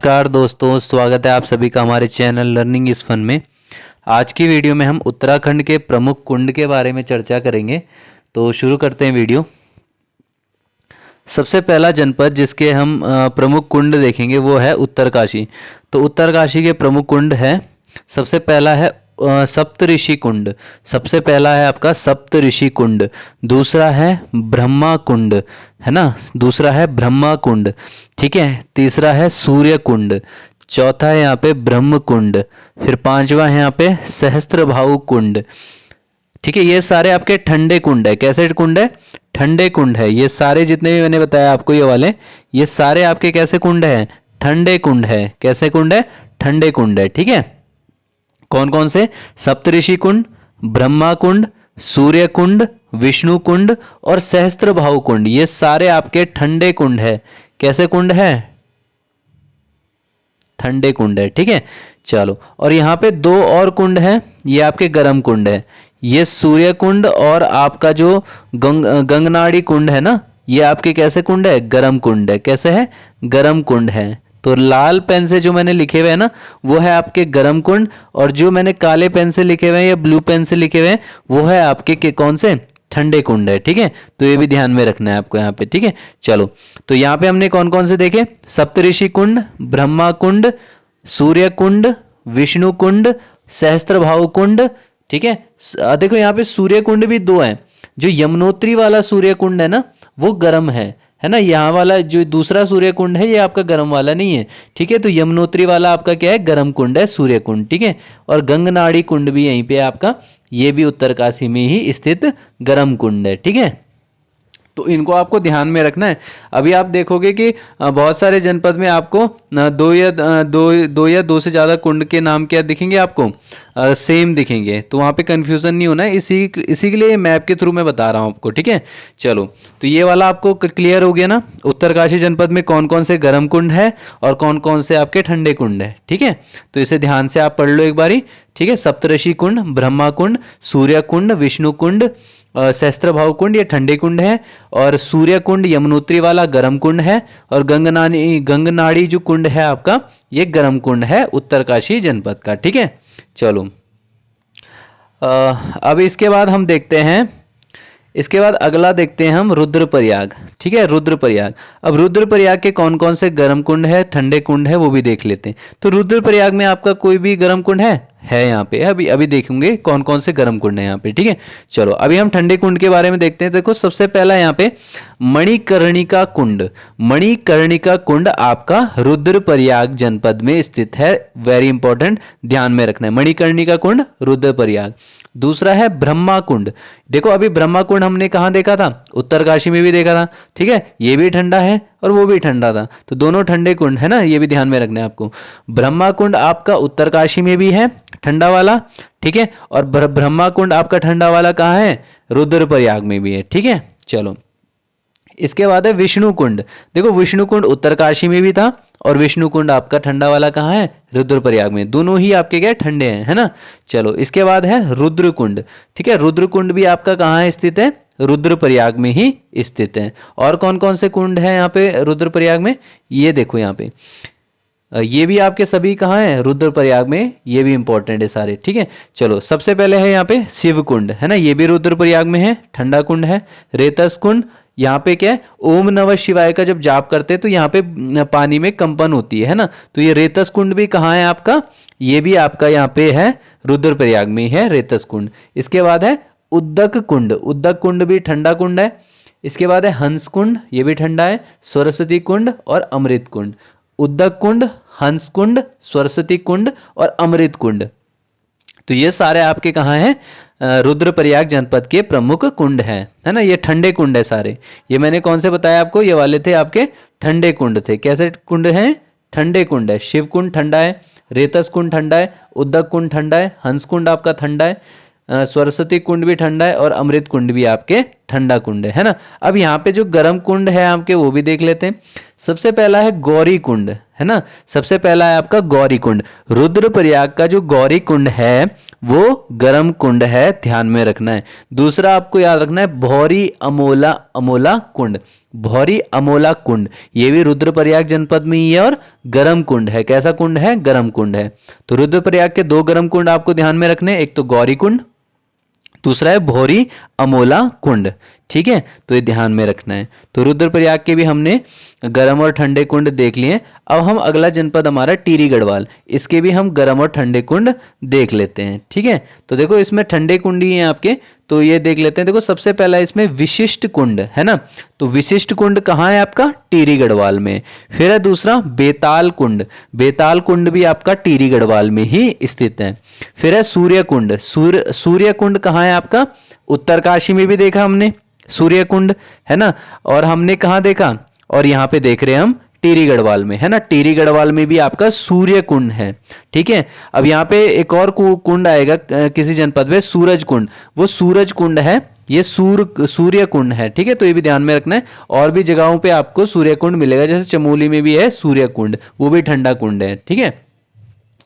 नमस्कार दोस्तों, स्वागत है आप सभी का हमारे चैनल लर्निंग इज फन में। आज की वीडियो में हम उत्तराखंड के प्रमुख कुंड के बारे में चर्चा करेंगे। तो शुरू करते हैं वीडियो। सबसे पहला जनपद जिसके हम प्रमुख कुंड देखेंगे वो है उत्तरकाशी। तो उत्तरकाशी के प्रमुख कुंड है, सबसे पहला है सप्तऋषि कुंड। सबसे पहला है आपका सप्तऋषि कुंड। दूसरा है ब्रह्मा कुंड, है ना, दूसरा है ब्रह्मा कुंड। ठीक है, तीसरा है सूर्य कुंड। चौथा है यहाँ पे ब्रह्म कुंड। फिर पांचवा है यहाँ पे सहस्त्रभाव कुंड। ठीक है, ये सारे आपके ठंडे कुंड है। कैसे कुंड है? ठंडे कुंड है। ये सारे जितने भी मैंने बताया आपको ये वाले, ये सारे आपके कैसे कुंड है? ठंडे कुंड है। कैसे कुंड है? ठंडे कुंड है। ठीक है, कौन कौन से? सप्तऋषि कुंड, ब्रह्मा कुंड, सूर्य कुंड, विष्णु कुंड और सहस्त्रभाव कुंड। ये सारे आपके ठंडे कुंड है। कैसे कुंड है? ठंडे कुंड है। ठीक है, चलो। और यहाँ पे दो और कुंड है, ये आपके गर्म कुंड है। ये सूर्य कुंड और आपका जो गंगनाड़ी कुंड है ना, ये आपके कैसे कुंड है? गर्म कुंड है। कैसे है? गर्म कुंड है। तो लाल पेन से जो मैंने लिखे हुए हैं ना, वो है आपके गर्म कुंड, और जो मैंने काले पेन से लिखे हुए हैं या ब्लू पेन से लिखे हुए हैं वो है आपके कौन से? ठंडे कुंड है। ठीक है, तो ये भी ध्यान में रखना है आपको यहाँ पे। ठीक है, चलो। तो यहाँ पे हमने कौन कौन से देखे? सप्तऋषि कुंड, ब्रह्मा कुंड, सूर्य कुंड, विष्णु कुंड, सहस्त्रभाव कुंड। ठीक है, देखो यहाँ पे सूर्य कुंड भी दो हैं। जो यमुनोत्री वाला सूर्य कुंड है ना, वो गर्म है ना। यहाँ वाला जो दूसरा सूर्य कुंड है ये आपका गर्म वाला नहीं है। ठीक है, तो यमुनोत्री वाला आपका क्या है? गर्म कुंड है, सूर्य कुंड। ठीक है, और गंगनाड़ी कुंड भी यहीं पे आपका, ये भी उत्तरकाशी में ही स्थित गर्म कुंड है। ठीक है, तो इनको आपको ध्यान में रखना है। अभी आप देखोगे कि बहुत सारे जनपद में आपको दो या दो से ज्यादा कुंड के नाम क्या दिखेंगे आपको? सेम दिखेंगे। तो वहां पे कंफ्यूजन नहीं होना है, इसी के लिए मैप के थ्रू मैं बता रहा हूं आपको। ठीक है, चलो। तो ये वाला आपको क्लियर हो गया ना, उत्तरकाशी जनपद में कौन कौन से गर्म कुंड है और कौन कौन से आपके ठंडे कुंड है। ठीक है, तो इसे ध्यान से आप पढ़ लो एक बारी। ठीक है, सप्तऋषि कुंड, ब्रह्मा कुंड, सूर्य कुंड, विष्णु कुंड, सहस्त्रभाव कुंड ये ठंडे कुंड है, और सूर्य कुंड यमुनोत्री वाला गर्म कुंड है, और गंगनाड़ी जो कुंड है आपका, ये गर्म कुंड है उत्तरकाशी जनपद का। ठीक है, चलो। अब इसके बाद हम देखते हैं, इसके बाद अगला देखते हैं हम रुद्रप्रयाग। ठीक है, रुद्रप्रयाग। अब रुद्रप्रयाग के कौन कौन से गर्म कुंड है, ठंडे कुंड है, वो भी देख लेते हैं। तो रुद्रप्रयाग में आपका कोई भी गर्म कुंड है यहाँ पे। अभी देखेंगे कौन कौन से गर्म कुंड है यहाँ पे। ठीक है, चलो। अभी हम ठंडे कुंड के बारे में देखते हैं। देखो, सबसे पहला यहाँ पे मणिकर्णिका कुंड। मणिकर्णिका कुंड आपका रुद्रप्रयाग जनपद में स्थित है। वेरी इंपॉर्टेंट, ध्यान में रखना है। मणिकर्णिका कुंड, रुद्रप्रयाग। दूसरा है ब्रह्मा कुंड। देखो, अभी ब्रह्मा कुंड हमने कहाँ देखा था? उत्तरकाशी में भी देखा था। ठीक है, ये भी ठंडा है और वो भी ठंडा था, तो दोनों ठंडे कुंड है ना, ये भी ध्यान में रखना है आपको। ब्रह्मा कुंड आपका उत्तरकाशी में भी है, ठंडा वाला। ठीक है, और ब्रह्मा कुंड आपका ठंडा वाला कहाँ है? रुद्रप्रयाग में भी है। ठीक है, चलो। इसके बाद है विष्णु कुंड। देखो, विष्णु कुंड उत्तरकाशी में भी था, और विष्णु कुंड आपका ठंडा वाला कहाँ है? रुद्रप्रयाग में। दोनों ही आपके क्या ठंडे हैं, है ना। चलो, इसके बाद है रुद्र कुंड। ठीक है, रुद्र कुंड भी आपका कहाँ है स्थित है? रुद्रप्रयाग में ही स्थित है। और कौन कौन से कुंड है यहाँ पे रुद्रप्रयाग में? ये देखो यहाँ पे, ये भी आपके सभी कहाँ है? रुद्रप्रयाग में। ये भी इंपॉर्टेंट है सारे। ठीक है, चलो। सबसे पहले है यहाँ पे शिव कुंड, है ना, ये भी रुद्रप्रयाग में है, ठंडा कुंड है। रेतस कुंड, यहाँ पे क्या है? ओम नमः शिवाय का जब जाप करते हैं तो यहाँ पे पानी में कंपन होती है ना, तो ये रेतस कुंड भी कहाँ है आपका? ये भी आपका यहाँ पे है, रुद्रप्रयाग में है रेतस कुंड। इसके बाद है उद्दक कुंड। उद्दक कुंड भी ठंडा कुंड है। इसके बाद है हंस कुंड, ये भी ठंडा है। सरस्वती कुंड और अमृत कुंड। उद्दक कुंड, हंस कुंड, सरस्वती कुंड और अमृत कुंड, तो ये सारे आपके कहाँ हैं? रुद्रप्रयाग जनपद के प्रमुख कुंड हैं, है ना। ये ठंडे कुंड है सारे। ये मैंने कौन से बताया आपको? ये वाले थे आपके ठंडे कुंड थे। कैसे कुंड हैं? ठंडे कुंड है। शिव कुंड ठंडा है, रेतस कुंड ठंडा है, उद्दक कुंड ठंडा है, हंस कुंड आपका ठंडा है, सरस्वती कुंड भी ठंडा है, और अमृत कुंड भी आपके ठंडा कुंड है ना। अब यहाँ पे जो गर्म कुंड है आपके, वो भी देख लेते हैं। सबसे पहला है गौरी कुंड, है ना। सबसे पहला है आपका गौरी कुंड। रुद्रप्रयाग का जो गौरी कुंड है वो गर्म कुंड है, ध्यान में रखना है। दूसरा आपको याद रखना है भौरी अमोला अमोला कुंड, भौरी अमोला कुंड, ये भी रुद्रप्रयाग जनपद में ही है और गर्म कुंड है। कैसा कुंड है? गर्म कुंड है। तो रुद्रप्रयाग के दो गर्म कुंड आपको ध्यान में रखने हैं, एक तो गौरी कुंड, दूसरा है भौरी अमोला कुंड। ठीक है, तो ये ध्यान में रखना है। तो रुद्रप्रयाग के भी हमने गर्म और ठंडे कुंड देख लिए। अब हम अगला जनपद हमारा टिहरी गढ़वाल, इसके भी हम गर्म और ठंडे कुंड देख लेते हैं। ठीक है, तो देखो इसमें ठंडे कुंड ही हैं आपके, तो ये देख लेते हैं। देखो सबसे पहला इसमें विशिष्ट कुंड है ना, तो विशिष्ट कुंड कहाँ है आपका? टिहरी गढ़वाल में। फिर है दूसरा बेताल कुंड, बेताल कुंड भी आपका टिहरी गढ़वाल में ही स्थित है। फिर है सूर्य कुंड, सूर्य कुंड कहाँ है आपका? उत्तरकाशी में भी देखा हमने सूर्य कुंड, है ना। और हमने कहाँ देखा? और यहाँ पे देख रहे हैं हम टिहरी गढ़वाल में, है ना। टिहरी गढ़वाल में भी आपका सूर्य कुंड है। ठीक है, अब यहाँ पे एक और कुंड आएगा किसी जनपद में, सूरज कुंड, वो सूरज कुंड है, ये सूर्य कुंड है। ठीक है, तो ये भी ध्यान में रखना है। और भी जगहों पे आपको सूर्य कुंड मिलेगा, जैसे चमोली में भी है सूर्य कुंड, वो भी ठंडा कुंड है। ठीक है,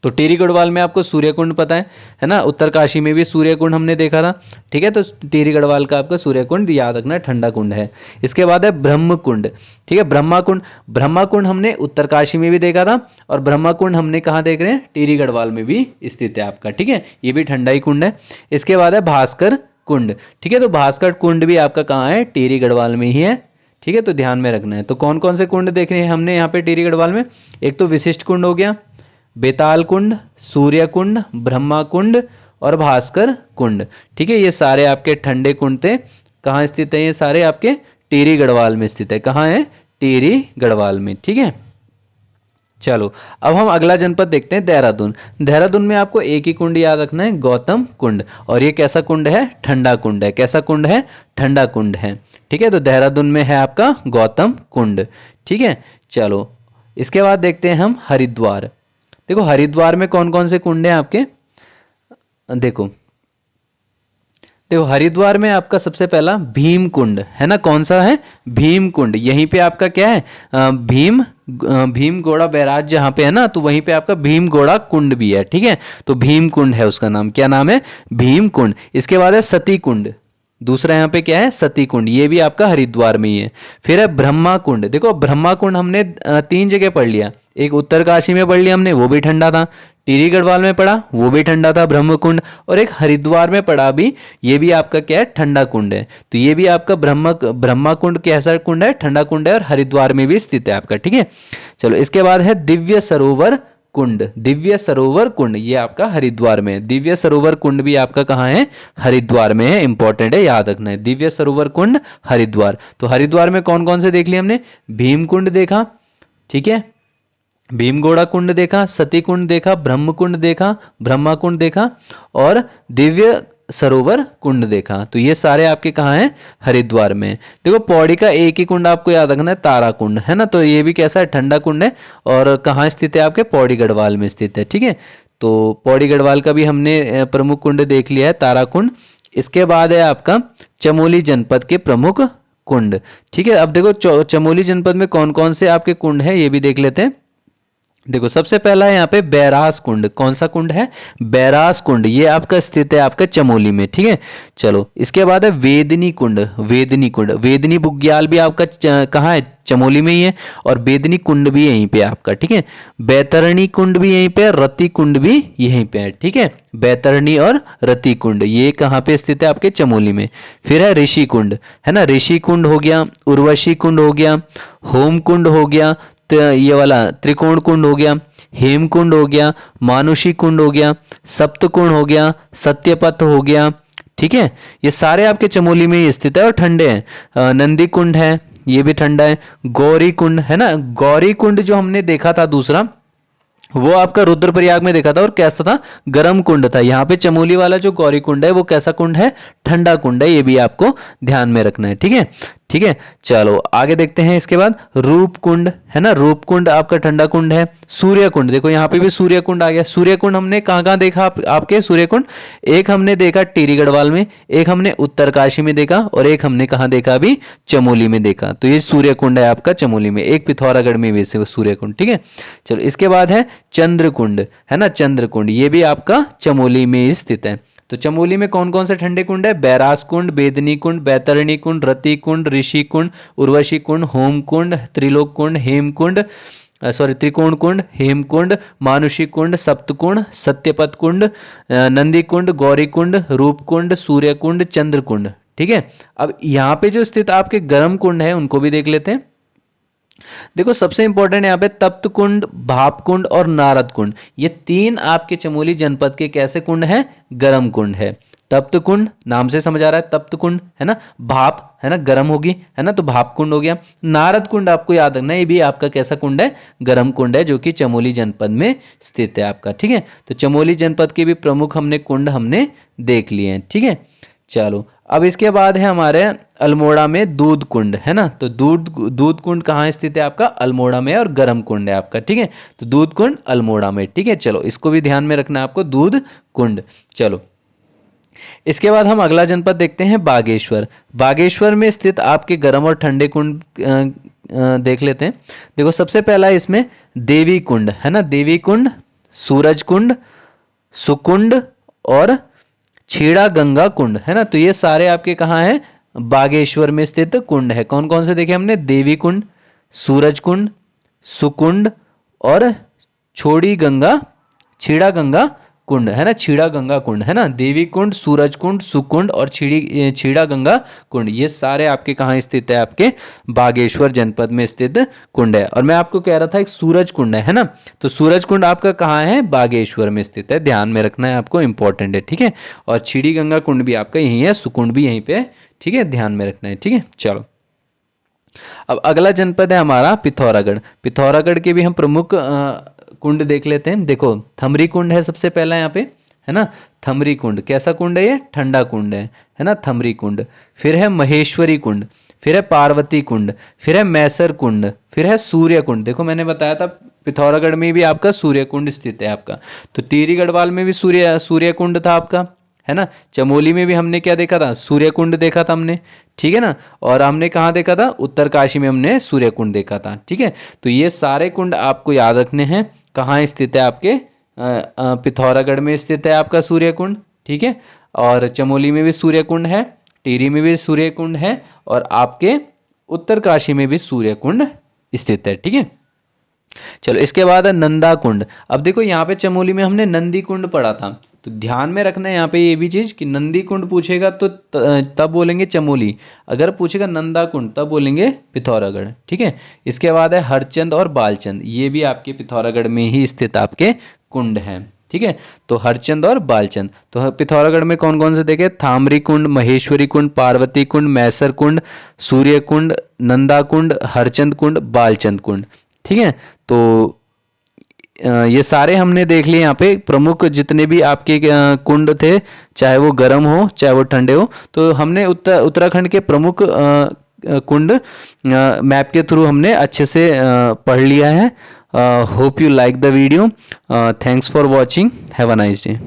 तो टिहरी गढ़वाल में आपको सूर्य कुंड पता है ना। उत्तरकाशी में भी सूर्य कुंड हमने देखा था। ठीक है, तो टिहरी गढ़वाल का आपका सूर्य कुंड याद रखना है, ठंडा कुंड है। इसके बाद है ब्रह्म कुंड। ठीक है, ब्रह्मा कुंड, ब्रह्मा कुंड हमने उत्तरकाशी में भी देखा था, और ब्रह्मा कुंड हमने कहाँ देख रहे हैं? टिहरी गढ़वाल में भी स्थित है आपका। ठीक है, ये भी ठंडा ही कुंड है। इसके बाद है भास्कर कुंड। ठीक है, तो भास्कर कुंड भी आपका कहाँ है? टिहरी गढ़वाल में ही है। ठीक है, तो ध्यान में रखना है। तो कौन कौन से कुंड देख रहे हैं हमने यहाँ पे टिहरी गढ़वाल में? एक तो विशिष्ट कुंड हो गया, बेताल कुंड, सूर्य कुंड, ब्रह्मा कुंड और भास्कर कुंड। ठीक है, ये सारे आपके ठंडे कुंड थे। कहाँ स्थित है? ये सारे आपके टिहरी गढ़वाल में स्थित है। कहाँ है? टिहरी गढ़वाल में। ठीक है, चलो अब हम अगला जनपद देखते हैं, देहरादून। देहरादून में आपको एक ही कुंड याद रखना है, गौतम कुंड। और ये कैसा कुंड है? ठंडा कुंड है। कैसा कुंड है? ठंडा कुंड है। ठीक है, तो देहरादून में है आपका गौतम कुंड। ठीक है, चलो इसके बाद देखते हैं हम हरिद्वार। देखो हरिद्वार में कौन कौन से कुंड हैं आपके? देखो देखो हरिद्वार में आपका सबसे पहला भीम कुंड है ना। कौन सा है? भीम कुंड। यहीं पे आपका क्या है? भीम गोड़ा बैराज जहां पे है ना, तो वहीं पे आपका भीम गोड़ा कुंड भी है। ठीक है, तो भीम कुंड है उसका नाम। क्या नाम है? भीम कुंड। इसके बाद है सती कुंड, दूसरा यहाँ पे क्या है? सती कुंड, ये भी आपका हरिद्वार में ही है। फिर है ब्रह्मा कुंड। देखो ब्रह्मा कुंड हमने 3 जगह पढ़ लिया, एक उत्तरकाशी में पढ़ लिया हमने, वो भी ठंडा था। टिहरी गढ़वाल में पढ़ा, वो भी ठंडा था ब्रह्म कुंड। और एक हरिद्वार में पढ़ा भी, ये भी आपका क्या है? ठंडा कुंड है। तो ये भी आपका ब्रह्मा कुंड कैसा कुंड है? ठंडा कुंड है, और हरिद्वार में भी स्थित है आपका। ठीक है, चलो इसके बाद है दिव्य सरोवर कुंड। दिव्य सरोवर कुंड ये आपका हरिद्वार में है। दिव्य सरोवर कुंड भी आपका कहाँ है? हरिद्वार में है। इंपॉर्टेंट है, याद रखना है। दिव्य सरोवर कुंड हरिद्वार। तो हरिद्वार में कौन कौन से देख लिए हमने? भीम कुंड देखा, ठीक है, भीमगोड़ा कुंड देखा, सती कुंड देखा, ब्रह्म कुंड देखा, ब्रह्मा कुंड देखा, और दिव्य सरोवर कुंड देखा। तो ये सारे आपके कहाँ हैं? हरिद्वार में। देखो पौड़ी का एक ही कुंड आपको याद रखना है, तारा कुंड, है ना। तो ये भी कैसा है? ठंडा कुंड है। और कहाँ स्थित है? आपके पौड़ी गढ़वाल में स्थित है। ठीक है, तो पौड़ी गढ़वाल का भी हमने प्रमुख कुंड देख लिया है, तारा कुंड। इसके बाद है आपका चमोली जनपद के प्रमुख कुंड। ठीक है, अब देखो चमोली जनपद में कौन कौन से आपके कुंड है, ये भी देख लेते हैं। देखो सबसे पहला है यहाँ पे बैरास कुंड। कौन सा कुंड है? बैरास कुंड, ये आपका स्थित है आपका चमोली में। ठीक है, चलो इसके बाद है वेदनी कुंड। वेदनी कुंड, वेदनी बुग्याल भी आपका कहाँ है? चमोली में ही है। और वेदनी कुंड भी यहीं पे आपका। ठीक है, बैतरणी कुंड भी यहीं पे, रति कुंड भी यहीं पे है। ठीक है, बैतरणी और रति कुंड ये कहाँ पे स्थित है? आपके चमोली में। फिर है ऋषि कुंड, है ना। ऋषि कुंड हो गया, उर्वशी कुंड हो गया, होम कुंड हो गया, ये वाला त्रिकोण कुंड हो गया, हेम कुंड हो गया, मानुषी कुंड हो गया, सप्त कुंड हो गया, सत्यपथ हो गया। ठीक है, ये सारे आपके चमोली में ही स्थित है और ठंडे हैं। नंदी कुंड है, ये भी ठंडा है। गौरी कुंड है ना, गौरी कुंड जो हमने देखा था दूसरा, वो आपका रुद्रप्रयाग में देखा था, और कैसा था? गर्म कुंड था। यहाँ पे चमोली वाला जो गौरी कुंड है वो कैसा कुंड है? ठंडा कुंड है। ये भी आपको ध्यान में रखना है। ठीक है, ठीक है। चलो आगे देखते हैं। इसके बाद रूप कुंड है ना, रूप कुंड आपका ठंडा कुंड है। सूर्य कुंड, देखो यहाँ पे भी सूर्य कुंड आ गया। सूर्य कुंड हमने कहाँ देखा आपके सूर्य कुंड? एक हमने देखा टिहरी गढ़वाल में, एक हमने उत्तरकाशी में देखा, और एक हमने कहाँ देखा अभी? चमोली में देखा। तो ये सूर्य कुंड है आपका चमोली में, एक पिथौरागढ़ में वैसे सूर्य कुंड, ठीक है। चलो इसके बाद है चंद्र कुंड है ना, चंद्र कुंड, ये भी आपका चमोली में स्थित है। तो चमोली में कौन कौन से ठंडे कुंड है? बैरास कुंड, बेदनी कुंड, बैतरणी कुंड, रति कुंड, ऋषि कुंड, उर्वशी कुंड, होम कुंड, त्रिलोक कुंड, हेम कुंड, त्रिकोण कुंड, हेम कुंड, मानुषी कुंड, सप्त कुंड, सत्यपथ कुंड, नंदी कुंड, गौरी कुंड, रूप कुंड, सूर्य कुंड, चंद्र कुंड, ठीक है। अब यहाँ पे जो स्थित आपके गर्म कुंड है उनको भी देख लेते हैं। देखो सबसे इंपॉर्टेंट यहाँ पे तप्त कुंड, भाप कुंड और नारद कुंड, ये तीन आपके चमोली जनपद के कैसे कुंड हैं? गर्म कुंड है। तप्त कुंड नाम से समझ आ रहा है, तप्त कुंड है ना, भाप है ना, गर्म होगी है ना, तो भाप कुंड हो गया। नारद कुंड आपको याद रखना, ये भी आपका कैसा कुंड है? गर्म कुंड है, जो कि चमोली जनपद में स्थित है आपका, ठीक है। तो चमोली जनपद के भी प्रमुख हमने कुंड हमने देख लिए हैं, ठीक है। चलो अब इसके बाद है हमारे अल्मोड़ा में दूध कुंड है ना, तो दूध कुंड कहाँ स्थित है आपका? अल्मोड़ा में, और गर्म कुंड है आपका, ठीक है। तो दूध कुंड अल्मोड़ा में, ठीक है। चलो इसको भी ध्यान में रखना है आपको, दूध कुंड। चलो इसके बाद हम अगला जनपद देखते हैं बागेश्वर। बागेश्वर में स्थित आपके गर्म और ठंडे कुंड देख लेते हैं। देखो सबसे पहला इसमें देवी कुंड है ना, देवी कुंड, सूरज कुंड, सुकुंड और छीड़ा गंगा कुंड है ना, तो ये सारे आपके कहाँ हैं? बागेश्वर में स्थित कुंड है। कौन कौन से देखे हमने? देवी कुंड, सूरज कुंड, सुकुंड और छीड़ा गंगा कुंड है ना, छीड़ा गंगा कुंड है ना। देवी कुंड, सूरज कुंड, सुकुंड और छीड़ा गंगा कुंड, ये सारे आपके कहाँ स्थित है? आपके बागेश्वर जनपद में स्थित कुंड है। और मैं आपको कह रहा था एक सूरज कुंड है ना, तो सूरज कुंड आपका कहाँ है? बागेश्वर में स्थित है, ध्यान में रखना है आपको, इंपॉर्टेंट है, ठीक है। और छीड़ी गंगा कुंड भी आपका यही है, सुकुंड भी यहीं पे है, ठीक है, ध्यान में रखना है, ठीक है। चलो अब अगला जनपद है हमारा पिथौरागढ़। पिथौरागढ़ के भी हम प्रमुख कुंड देख लेते हैं। देखो थमरी कुंड है सबसे पहला यहाँ पे है ना, थमरी कुंड कैसा कुंड है? ये ठंडा कुंड है ना, थमरी कुंड। फिर है महेश्वरी कुंड, फिर है पार्वती कुंड, फिर है मैसर कुंड, फिर है सूर्य कुंड। देखो मैंने बताया था पिथौरागढ़ में भी आपका सूर्य कुंड स्थित है आपका। तो टिहरी गढ़वाल में भी सूर्य कुंड था आपका है ना। चमोली में भी हमने क्या देखा था? सूर्य कुंड देखा था हमने, ठीक है ना। और हमने कहाँ देखा था? उत्तरकाशी में हमने सूर्य कुंड देखा था, ठीक है। तो ये सारे कुंड आपको याद रखने हैं। कहाँ स्थित है? आपके पिथौरागढ़ में स्थित है आपका सूर्य कुंड, ठीक है। और चमोली में भी सूर्य कुंड है, टिहरी में भी सूर्य कुंड है, और आपके उत्तरकाशी में भी सूर्य कुंड स्थित है, ठीक है। चलो इसके बाद है नंदा कुंड। अब देखो यहाँ पे चमोली में हमने नंदी कुंड पढ़ा था, तो ध्यान में रखना है यहाँ पे ये भी चीज कि नंदी कुंड पूछेगा तो तब बोलेंगे चमोली, अगर पूछेगा नंदा कुंड तब बोलेंगे पिथौरागढ़, ठीक है। इसके बाद है हरचंद और बालचंद, ये भी आपके पिथौरागढ़ में ही स्थित आपके कुंड हैं, ठीक है। तो हरचंद और बालचंद, तो पिथौरागढ़ में कौन कौन से देखे? थामरी कुंड, महेश्वरी कुंड, पार्वती कुंड, मैसर कुंड, सूर्य कुंड, नंदा कुंड, हरचंद कुंड, बालचंद कुंड, ठीक है। तो ये सारे हमने देख लिए यहाँ पे प्रमुख जितने भी आपके कुंड थे, चाहे वो गर्म हो चाहे वो ठंडे हो। तो हमने उत्तराखंड के प्रमुख कुंड मैप के थ्रू हमने अच्छे से पढ़ लिया है। Hope you like the video. Thanks for watching, have a nice day.